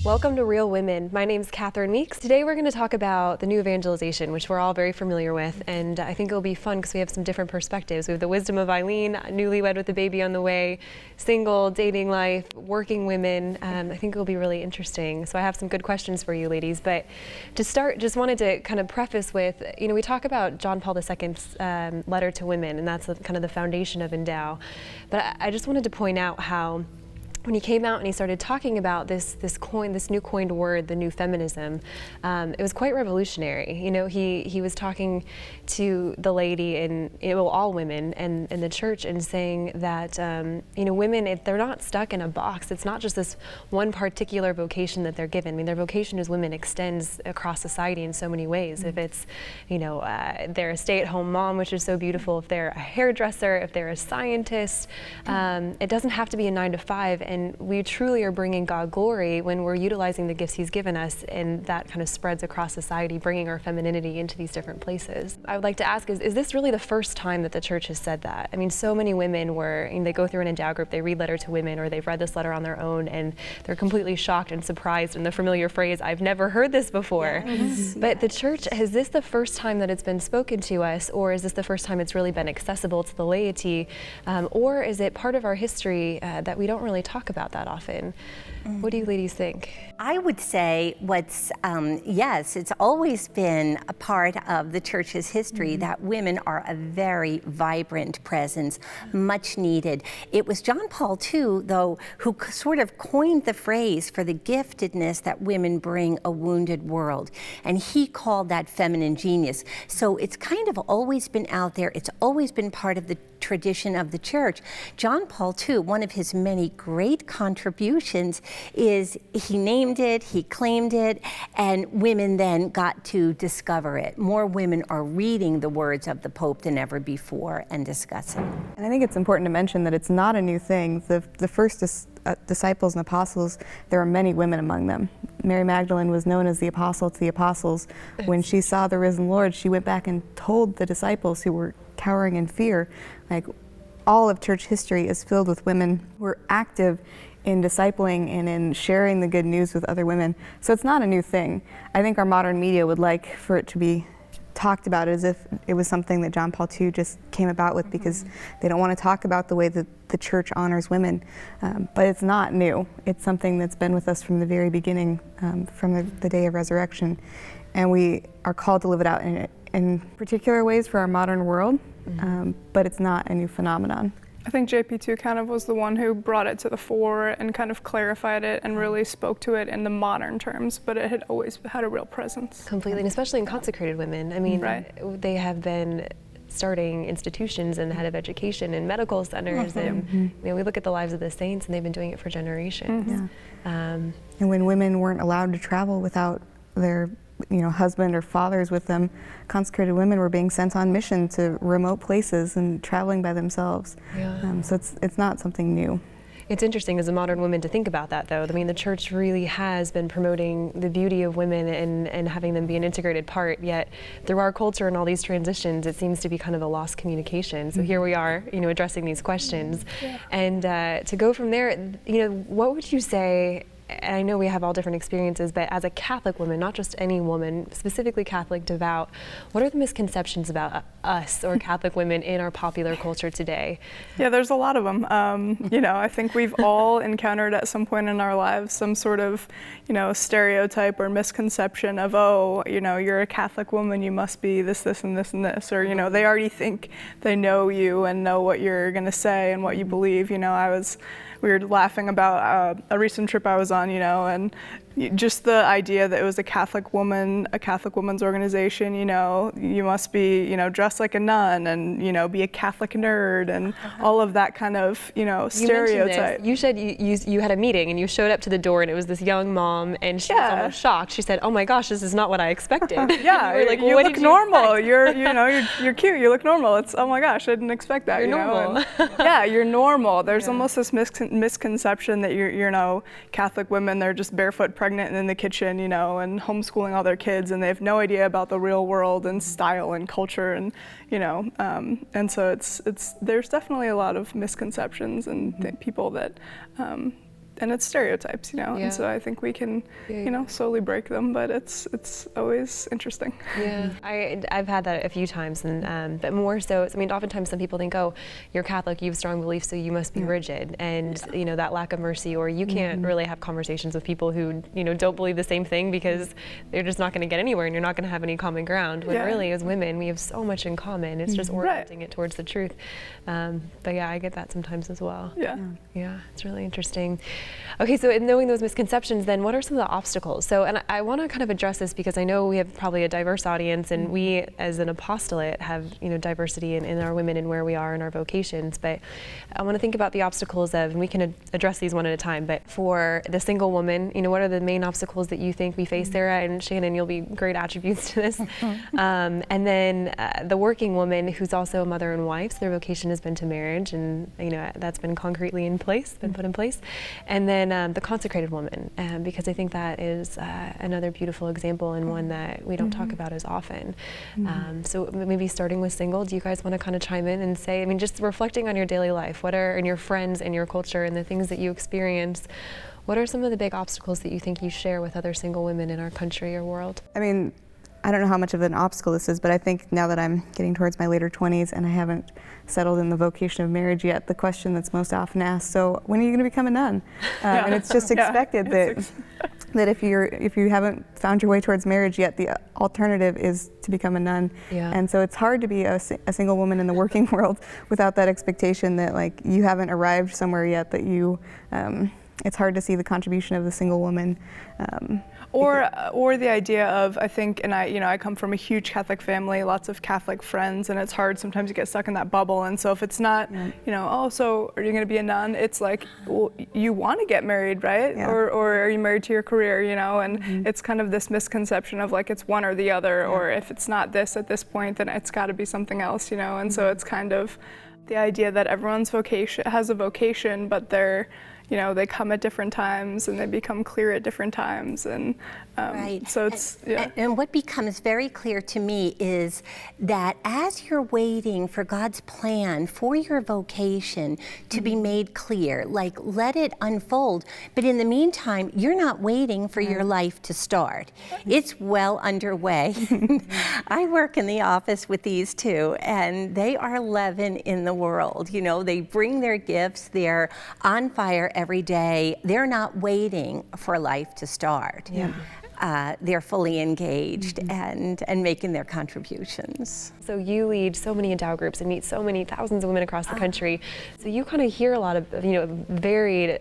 Welcome to Real Women. My name's Catherine Meeks. Today we're going to talk about the new evangelization, which we're all very familiar with, and I think it'll be fun because we have some different perspectives. We have the wisdom of Eileen, newlywed with a baby on the way, single, dating life, working women. I think it'll be really interesting. So I have some good questions for you ladies, but to start, just wanted to kind of preface with, we talk about John Paul II's letter to women, and that's kind of the foundation of Endow. But I just wanted to point out how when he came out and he started talking about this new coined word, the new feminism, it was quite revolutionary. He was talking to the lady and all women and the church and saying that women, if they're not stuck in a box, it's not just this one particular vocation that they're given. I mean, their vocation as women extends across society in so many ways. If it's, they're a stay-at-home mom, which is so beautiful. If they're a hairdresser, if they're a scientist, it doesn't have to be a 9-to-5. And we truly are bringing God glory when we're utilizing the gifts He's given us, and that kind of spreads across society, bringing our femininity into these different places. I would like to ask, is this really the first time that the church has said that? I mean, so many women they go through an Endow group, they read Letter to Women, or they've read this letter on their own, and they're completely shocked and surprised in the familiar phrase, I've never heard this before. Yes. But the church, is this the first time that it's been spoken to us, or is this the first time it's really been accessible to the laity, or is it part of our history that we don't really talk about that often? What do you ladies think? I would say yes, it's always been a part of the church's history that women are a very vibrant presence, much needed. It was John Paul II, though, who sort of coined the phrase for the giftedness that women bring a wounded world, and he called that feminine genius. So it's kind of always been out there. It's always been part of the tradition of the church. John Paul II, one of his many great contributions is he named it, he claimed it, and women then got to discover it. More women are reading the words of the Pope than ever before and discussing. And I think it's important to mention that it's not a new thing. The first disciples and apostles, there were many women among them. Mary Magdalene was known as the apostle to the apostles. When she saw the risen Lord, she went back and told the disciples who were cowering in fear. All of church history is filled with women who were active in discipling and in sharing the good news with other women. So it's not a new thing. I think our modern media would like for it to be talked about as if it was something that John Paul II just came about with because they don't want to talk about the way that the church honors women. But it's not new. It's something that's been with us from the very beginning, from the day of resurrection. And we are called to live it out in particular ways for our modern world, but it's not a new phenomenon. I think JP2 kind of was the one who brought it to the fore and kind of clarified it and really spoke to it in the modern terms, but it had always had a real presence. Completely, and especially in consecrated women. I mean, They have been starting institutions and head of education and medical centers, and we look at the lives of the saints, and they've been doing it for generations. And when women weren't allowed to travel without their husband or fathers with them, consecrated women were being sent on mission to remote places and traveling by themselves. So it's not something new. It's interesting as a modern woman to think about that, though. I mean, the church really has been promoting the beauty of women and having them be an integrated part, yet through our culture and all these transitions, it seems to be kind of a lost communication. So here we are, addressing these questions. And to go from there, what would you say, and I know we have all different experiences, but as a Catholic woman, not just any woman, specifically Catholic, devout, what are the misconceptions about us or Catholic women in our popular culture today? Yeah, there's a lot of them. I think we've all encountered at some point in our lives some sort of, stereotype or misconception of, you're a Catholic woman, you must be this, this, and this, and this. Or, they already think they know you and know what you're going to say and what you believe. We were laughing about a recent trip I was on, and just the idea that it was a Catholic woman's organization, you must be, dressed like a nun and, be a Catholic nerd and all of that kind of, stereotype. You said you had a meeting and you showed up to the door and it was this young mom and she was almost shocked. She said, "Oh my gosh, this is not what I expected." Yeah, you, like, you look normal. You're cute. You look normal. It's, oh my gosh, I didn't expect that. You're normal. Yeah, you're normal. There's almost this misconception that you're Catholic women, they're just barefoot, pregnant and in the kitchen, and homeschooling all their kids, and they have no idea about the real world and style and culture, and and so it's there's definitely a lot of misconceptions and people that it's stereotypes, you know, Yeah. and so I think we can, Yeah. you know, slowly break them, but it's always interesting. Yeah, I've had that a few times, and but more so, I mean, oftentimes some people think, oh, you're Catholic, you have strong beliefs, so you must be rigid, and you know, that lack of mercy, or you can't really have conversations with people who, you know, don't believe the same thing, because they're just not going to get anywhere, and you're not going to have any common ground. When really, as women, we have so much in common. It's just orienting it towards the truth. But yeah, I get that sometimes as well. Yeah, it's really interesting. Okay, so in knowing those misconceptions, then what are some of the obstacles? So, and I want to kind of address this because I know we have probably a diverse audience, and we as an apostolate have, you know, diversity in our women and where we are in our vocations. But I want to think about the obstacles of, and we can address these one at a time, but for the single woman, you know, what are the main obstacles that you think we face, Sarah? And Shannon, you'll be great attributes to this. And then the working woman who's also a mother and wife, so their vocation has been to marriage, and, you know, that's been concretely in place, been put in place. And then the consecrated woman, because I think that is another beautiful example, and one that we don't talk about as often. So maybe starting with single, do you guys want to kind of chime in and say, I mean, just reflecting on your daily life, what are, and your friends and your culture and the things that you experience, what are some of the big obstacles that you think you share with other single women in our country or world? I mean, I don't know how much of an obstacle this is, but I think now that I'm getting towards my later 20s and I haven't settled in the vocation of marriage yet, the question that's most often asked, so when are you going to become a nun? And it's just expected that if you haven't found your way towards marriage yet, the alternative is to become a nun. And so it's hard to be a single woman in the working world without that expectation that, like, you haven't arrived somewhere yet, that you, it's hard to see the contribution of the single woman. Or the idea of, I think, and I come from a huge Catholic family, lots of Catholic friends, and it's hard sometimes to get stuck in that bubble. And so if it's not, you know, oh, so are you going to be a nun? It's like, well, you want to get married, right? Or are you married to your career, you know? And it's kind of this misconception of, like, it's one or the other, or if it's not this at this point, then it's got to be something else, you know? And so it's kind of the idea that everyone's vocation has a vocation, but they're, you know, they come at different times and they become clear at different times, and so it's And what becomes very clear to me is that as you're waiting for God's plan for your vocation to be made clear, like, let it unfold. But in the meantime, you're not waiting for your life to start. It's well underway. I work in the office with these two, and they are leaven in the world. You know, they bring their gifts. They're on fire every day. They're not waiting for life to start. They're fully engaged and making their contributions. So you lead so many endowed groups and meet so many thousands of women across the country. So you kind of hear a lot of, you know, varied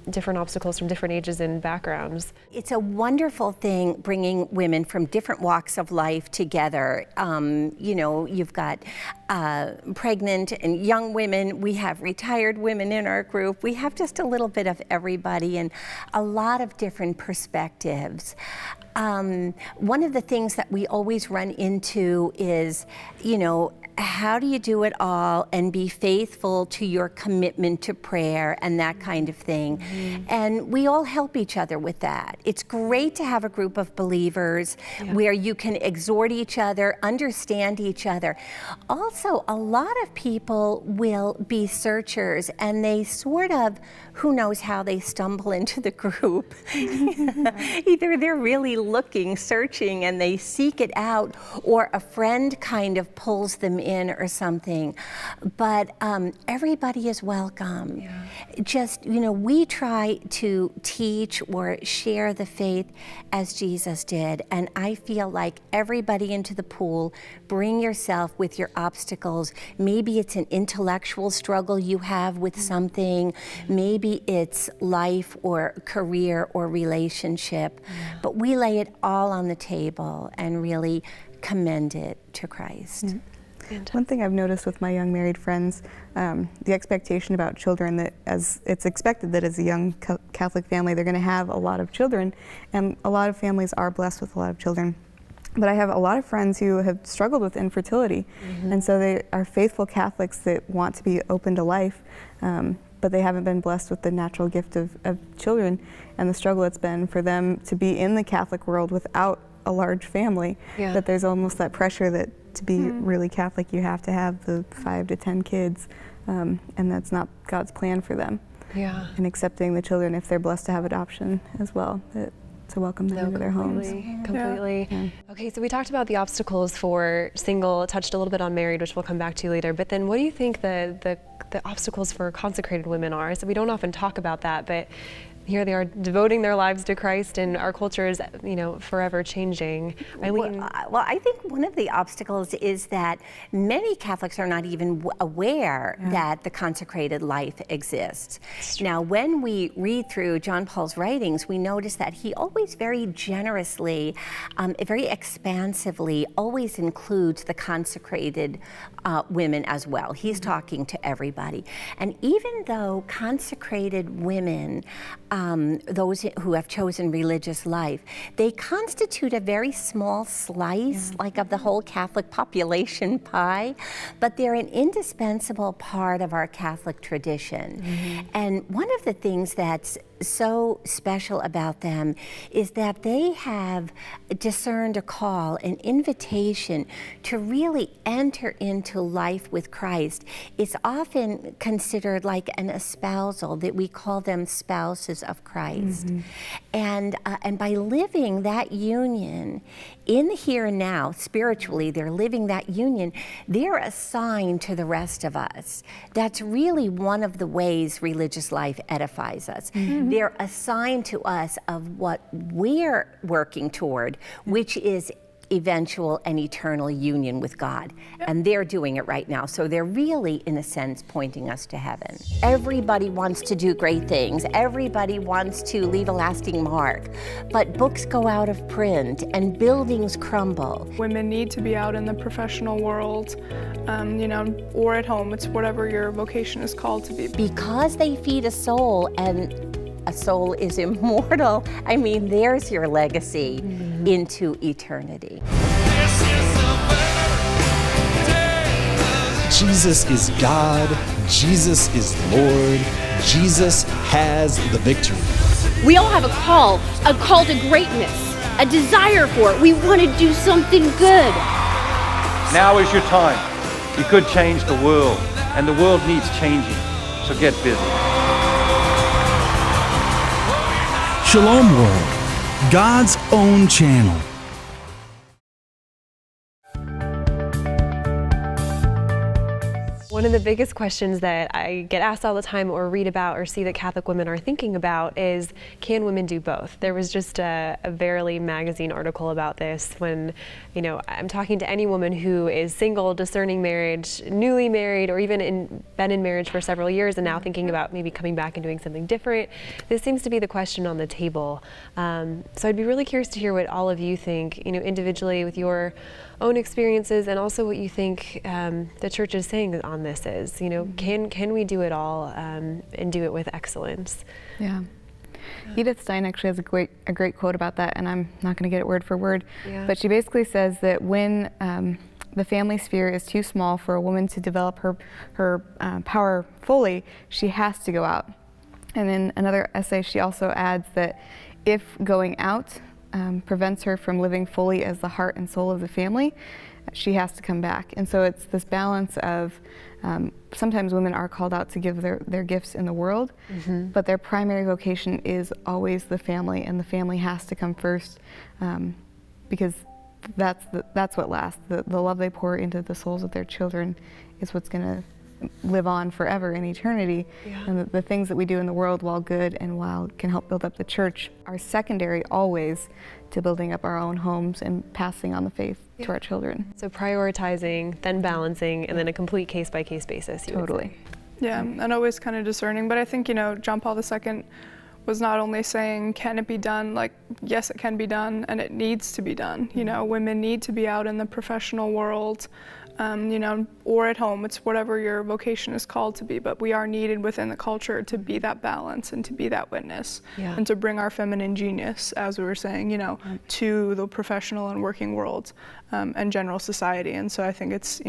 different obstacles from different ages and backgrounds. It's a wonderful thing bringing women from different walks of life together. You know, you've got pregnant and young women. We have retired women in our group. We have just a little bit of everybody and a lot of different perspectives. One of the things that we always run into is, you know, how do you do it all and be faithful to your commitment to prayer and that kind of thing? And we all help each other with that. It's great to have a group of believers where you can exhort each other, understand each other. Also, a lot of people will be searchers, and they sort of, who knows how they stumble into the group. Either they're really looking, searching, and they seek it out, or a friend kind of pulls them in or something. But everybody is welcome. Just, you know, we try to teach or share the faith as Jesus did, and I feel like everybody into the pool, bring yourself with your obstacles. Maybe it's an intellectual struggle you have with something, maybe it's life or career or relationship, but we lay it all on the table and really commend it to Christ. One thing I've noticed with my young married friends, the expectation about children, that as it's expected that as a young Catholic family they're going to have a lot of children, and a lot of families are blessed with a lot of children. But I have a lot of friends who have struggled with infertility, and so they are faithful Catholics that want to be open to life, but they haven't been blessed with the natural gift of children, and the struggle it's been for them to be in the Catholic world without a large family, that there's almost that pressure that to be really Catholic you have to have the 5 to 10 kids, and that's not God's plan for them. Yeah. and accepting the children if they're blessed to have adoption as well, to welcome them into their homes. Completely. Yeah. Okay, so we talked about the obstacles for single, touched a little bit on married, which we'll come back to later, but then what do you think the obstacles for consecrated women are? So we don't often talk about that, but here they are devoting their lives to Christ, and our culture is, forever changing. Eileen? Well, I think one of the obstacles is that many Catholics are not even aware that the consecrated life exists. Now, when we read through John Paul's writings, we notice that he always very generously, very expansively, always includes the consecrated women as well. He's talking to everybody. And even though consecrated women, those who have chosen religious life, they constitute a very small slice, like of the whole Catholic population pie, but they're an indispensable part of our Catholic tradition. And one of the things that's so special about them is that they have discerned a call, an invitation to really enter into life with Christ. It's often considered like an espousal, that we call them spouses of Christ. And by living that union in the here and now, spiritually, they're living that union, they're a sign to the rest of us. That's really one of the ways religious life edifies us. They're a sign to us of what we're working toward, which is eventual and eternal union with God. And they're doing it right now. So they're really, in a sense, pointing us to heaven. Everybody wants to do great things. Everybody wants to leave a lasting mark. But books go out of print and buildings crumble. Women need to be out in the professional world, or at home. It's whatever your vocation is called to be. Because they feed a soul, and a soul is immortal. I mean, there's your legacy into eternity. Jesus is God. Jesus is Lord. Jesus has the victory. We all have a call to greatness, a desire for it. We want to do something good. Now is your time. You could change the world, and the world needs changing. So get busy. Shalom World, God's own channel. One of the biggest questions that I get asked all the time or read about or see that Catholic women are thinking about is, can women do both? There was just a Verily magazine article about this when, I'm talking to any woman who is single, discerning marriage, newly married, or even been in marriage for several years and now thinking about maybe coming back and doing something different. This seems to be the question on the table. So I'd be really curious to hear what all of you think, individually with your own experiences, and also what you think the church is saying on this is, can we do it all and do it with excellence? Yeah. Edith Stein actually has a great quote about that, and I'm not going to get it word for word, but she basically says that when the family sphere is too small for a woman to develop her power fully, she has to go out. And in another essay, she also adds that if going out prevents her from living fully as the heart and soul of the family, she has to come back. And so it's this balance of sometimes women are called out to give their gifts in the world, but their primary vocation is always the family, and the family has to come first, because that's what lasts. The love they pour into the souls of their children is what's going to live on forever in eternity. And the things that we do in the world, while good and while can help build up the church, are secondary always to building up our own homes and passing on the faith to our children. So prioritizing, then balancing, and then a complete case-by-case basis. Totally. Yeah, and always kind of discerning. But I think, John Paul II was not only saying, can it be done? Like, yes, it can be done, and it needs to be done. Women need to be out in the professional world, or at home. It's whatever your vocation is called to be, but we are needed within the culture to be that balance and to be that witness, and to bring our feminine genius, as we were saying, to the professional and working world and general society. And so I think it's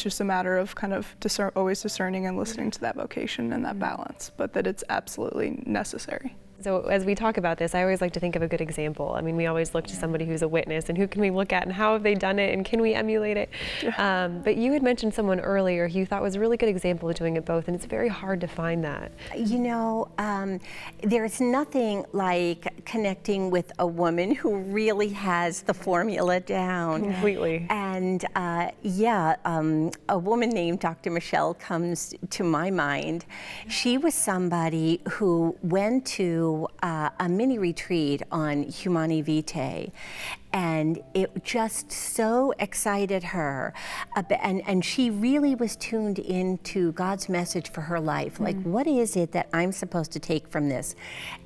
just a matter of kind of always discerning and listening to that vocation and that balance, but that it's absolutely necessary. So as we talk about this, I always like to think of a good example. I mean, we always look to somebody who's a witness, and who can we look at, and how have they done it, and can we emulate it? But you had mentioned someone earlier who you thought was a really good example of doing it both, and it's very hard to find that. You know, there's nothing like connecting with a woman who really has the formula down. Completely. And a woman named Dr. Michelle comes to my mind. She was somebody who went to a mini retreat on Humani Vitae, and it just so excited her. And she really was tuned into God's message for her life. Like, what is it that I'm supposed to take from this?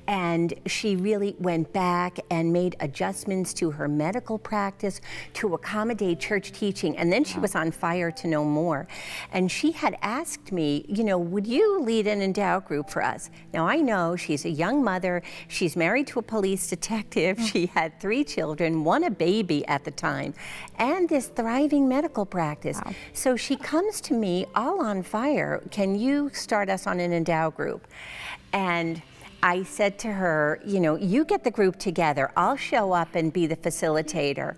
And she really went back and made adjustments to her medical practice to accommodate church teaching. And then she was on fire to know more. And she had asked me, you know, would you lead an endow group for us? Now, I know she's a young mother. She's married to a police detective. She had 3 children, one a baby at the time, and this thriving medical practice. So she comes to me all on fire. Can you start us on an endow group? And I said to her, you know, you get the group together. I'll show up and be the facilitator.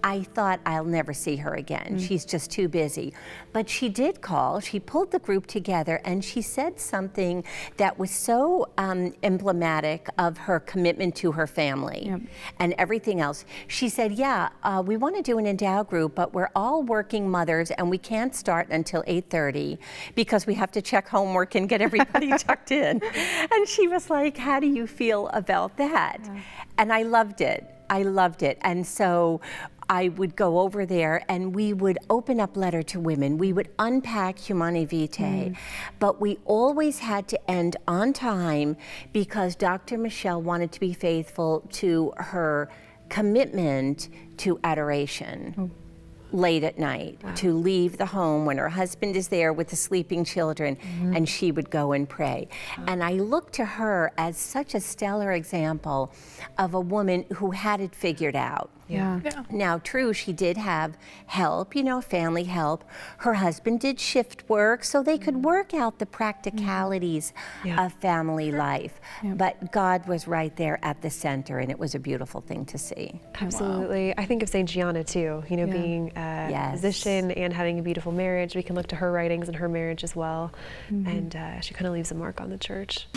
I thought I'll never see her again. She's just too busy. But she did call, she pulled the group together, and she said something that was so emblematic of her commitment to her family and everything else. She said, we want to do an endow group, but we're all working mothers and we can't start until 8:30 because we have to check homework and get everybody tucked in. And she was like, how do you feel about that? And I loved it. I loved it. And so I would go over there and we would open up Letter to Women. We would unpack Humani Vitae, but we always had to end on time because Dr. Michelle wanted to be faithful to her commitment to adoration. Late at night, to leave the home when her husband is there with the sleeping children, and she would go and pray. And I look to her as such a stellar example of a woman who had it figured out. Now, true, she did have help, you know, family help. Her husband did shift work, so they could work out the practicalities of family life. But God was right there at the center, and it was a beautiful thing to see. Absolutely. I think of St. Gianna too, you know, being a physician and having a beautiful marriage. We can look to her writings and her marriage as well. And she kind of leaves a mark on the church.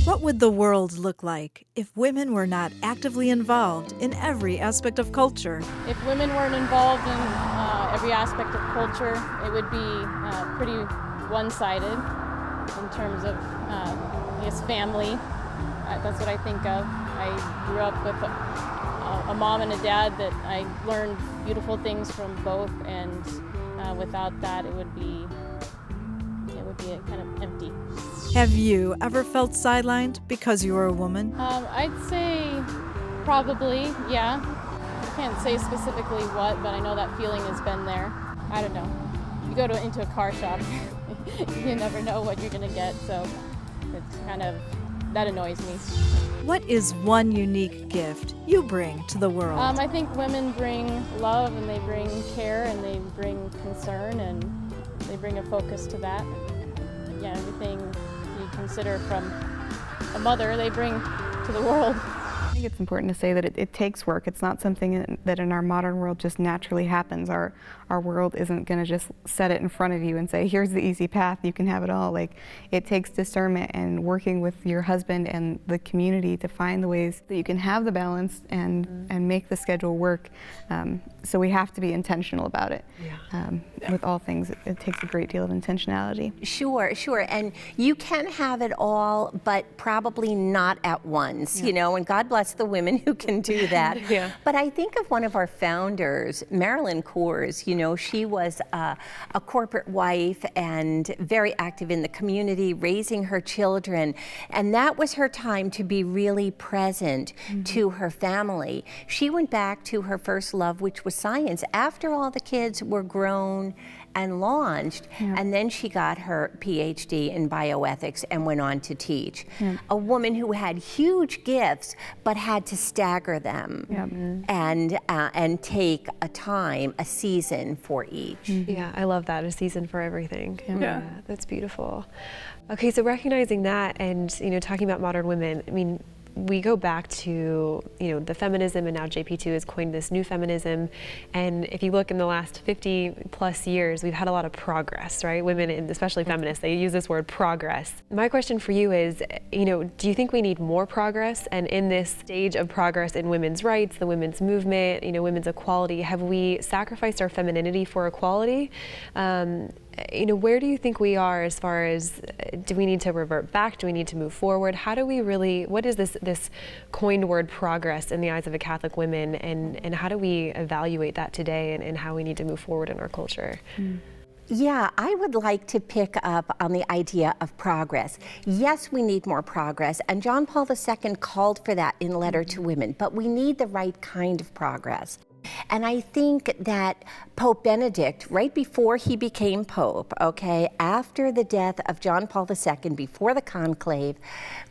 What would the world look like if women were not actively involved in every aspect of culture? If women weren't involved in every aspect of culture, it would be pretty one-sided in terms of, I guess, family. That's what I think of. I grew up with a mom and a dad that I learned beautiful things from both, and without that, it would be kind of empty. Have you ever felt sidelined because you were a woman? I'd say probably, yeah. I can't say specifically what, but I know that feeling has been there. I don't know. You go into a car shop, you never know what you're going to get, so it's kind of, that annoys me. What is one unique gift you bring to the world? I think women bring love, and they bring care, and they bring concern, and they bring a focus to that. Yeah, everything you consider from a mother, they bring to the world. I think it's important to say that it takes work. It's not something that in our modern world just naturally happens. Our world isn't going to just set it in front of you and say, here's the easy path, you can have it all. Like, it takes discernment and working with your husband and the community to find the ways that you can have the balance and make the schedule work. So we have to be intentional about it. With all things, it takes a great deal of intentionality. Sure. And you can have it all, but probably not at once, you know, and God bless the women who can do that. But I think of one of our founders, Marilyn Coors. You know, she was a corporate wife and very active in the community, raising her children. And that was her time to be really present to her family. She went back to her first love, which was science. After all the kids were grown and launched, and then she got her PhD in bioethics and went on to teach. A woman who had huge gifts but had to stagger them and take a season for each. Yeah, I love that, a season for everything. Yeah, that's beautiful. Okay, so recognizing that and, talking about modern women, I mean, we go back to, the feminism, and now JP2 has coined this new feminism. And if you look in the last 50 plus years, we've had a lot of progress, right? Women, and especially feminists, they use this word progress. My question for you is, do you think we need more progress? And in this stage of progress in women's rights, the women's movement, women's equality, have we sacrificed our femininity for equality? Where do you think we are as far as, do we need to revert back? Do we need to move forward? How do we really, what is this coined word progress in the eyes of a Catholic woman, and how do we evaluate that today and how we need to move forward in our culture? Yeah, I would like to pick up on the idea of progress. Yes, we need more progress, and John Paul II called for that in Letter to Women, but we need the right kind of progress. And I think that Pope Benedict, right before he became Pope, after the death of John Paul II, before the conclave,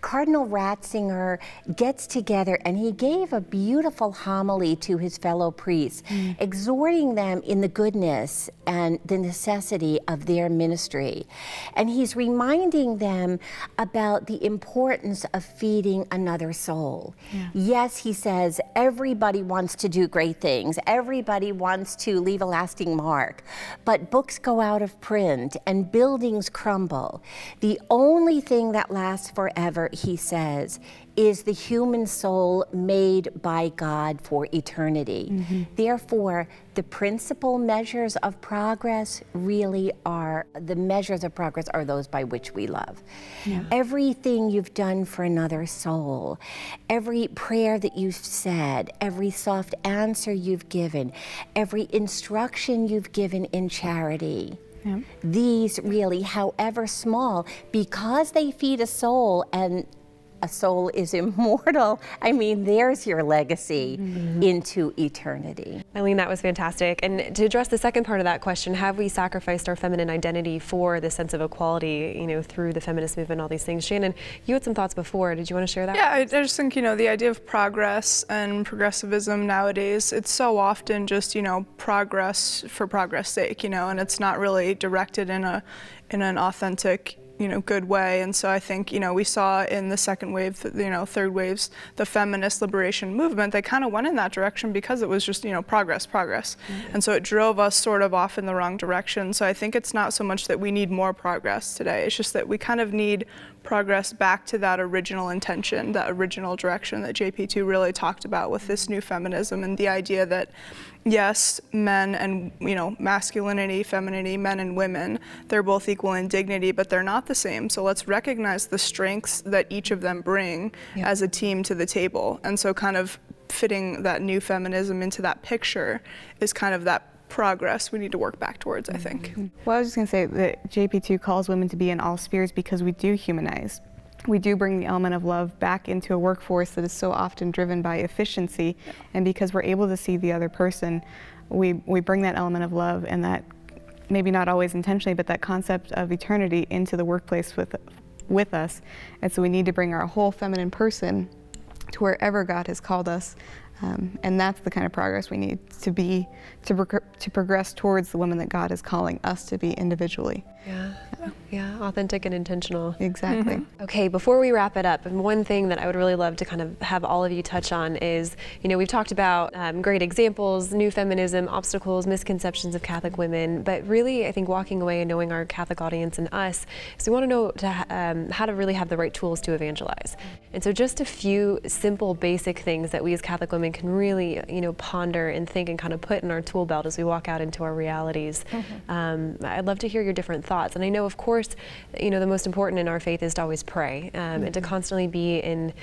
Cardinal Ratzinger gets together and he gave a beautiful homily to his fellow priests, exhorting them in the goodness and the necessity of their ministry. And he's reminding them about the importance of feeding another soul. Yes, he says, everybody wants to do great things. Everybody wants to leave a lasting mark, but books go out of print and buildings crumble. The only thing that lasts forever, he says, is the human soul made by God for eternity. Therefore, the principal measures of progress really are, the measures of progress are those by which we love. Everything you've done for another soul, every prayer that you've said, every soft answer you've given, every instruction you've given in charity, these really, however small, because they feed a soul, and a soul is immortal, I mean, there's your legacy into eternity. Eileen, that was fantastic. And to address the second part of that question, have we sacrificed our feminine identity for the sense of equality, through the feminist movement, all these things? Shannon, you had some thoughts before. Did you want to share that? Yeah, I just think, the idea of progress and progressivism nowadays, it's so often just, progress for progress sake, and it's not really directed in an authentic, good way. And so I think, we saw in the second wave, third waves, the feminist liberation movement, they kind of went in that direction because it was just, progress. And so it drove us sort of off in the wrong direction. So I think it's not so much that we need more progress today, it's just that we kind of need progress back to that original intention, that original direction that JP2 really talked about with this new feminism, and the idea that yes, men and, masculinity, femininity, men and women, they're both equal in dignity, but they're not the same. So let's recognize the strengths that each of them bring as a team to the table. And so kind of fitting that new feminism into that picture is kind of that progress we need to work back towards, I think. Well, I was just going to say that JP2 calls women to be in all spheres because we do humanize. We do bring the element of love back into a workforce that is so often driven by efficiency, and because we're able to see the other person, we bring that element of love and that, maybe not always intentionally, but that concept of eternity into the workplace with us. And so we need to bring our whole feminine person to wherever God has called us. And that's the kind of progress we need to progress towards the woman that God is calling us to be individually. Yeah, authentic and intentional. Exactly. Okay, before we wrap it up, one thing that I would really love to kind of have all of you touch on is, we've talked about great examples, new feminism, obstacles, misconceptions of Catholic women, but really I think walking away and knowing our Catholic audience and us, so we want to know how to really have the right tools to evangelize. And so just a few simple, basic things that we as Catholic women can really, ponder and think and kind of put in our tool belt as we walk out into our realities. I'd love to hear your different thoughts. And I know, of course, the most important in our faith is to always pray and to constantly be in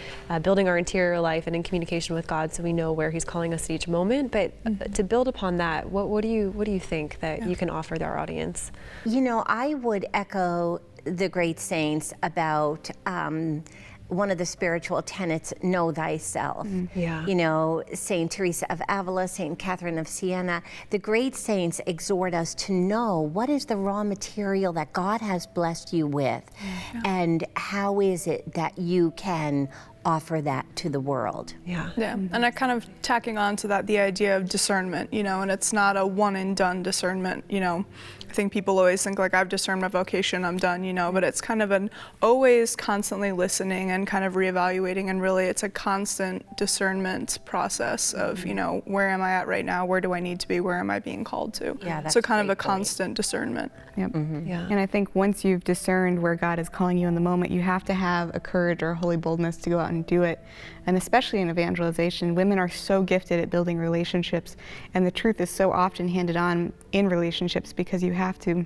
building our interior life and in communication with God, so we know where He's calling us at each moment. But to build upon that, what do you think that you can offer our audience? I would echo the great saints about one of the spiritual tenets, know thyself. Yeah. You know, Saint Teresa of Avila, Saint Catherine of Siena, the great saints exhort us to know what is the raw material that God has blessed you with, and how is it that you can offer that to the world. Yeah, and I kind of tacking on to that, the idea of discernment, you know, and it's not a one and done discernment, you know. I think people always think like, I've discerned my vocation, I'm done, you know, but it's kind of an always constantly listening and kind of reevaluating, and really it's a constant discernment process of, you know, where am I at right now, where do I need to be, where am I being called to? Yeah, that's so kind of a great point. constant discernment. Yep. Yeah. And I think once you've discerned where God is calling you in the moment, you have to have a courage or a holy boldness to go out and do it. And especially in evangelization, women are so gifted at building relationships, and the truth is so often handed on in relationships because you have to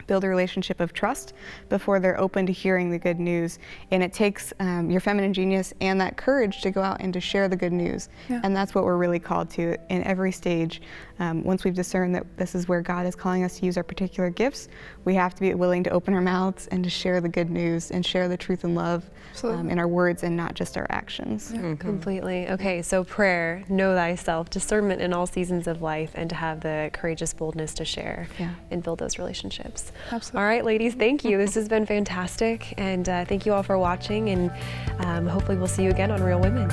build a relationship of trust before they're open to hearing the good news. And it takes your feminine genius and that courage to go out and to share the good news. And that's what we're really called to in every stage. Once we've discerned that this is where God is calling us to use our particular gifts, we have to be willing to open our mouths and to share the good news and share the truth and love in our words and not just our actions. Completely. Okay, so prayer, know thyself, discernment in all seasons of life, and to have the courageous boldness to share and build those relationships. Absolutely. All right, ladies, thank you. This has been fantastic, and thank you all for watching, and hopefully we'll see you again on Real Women.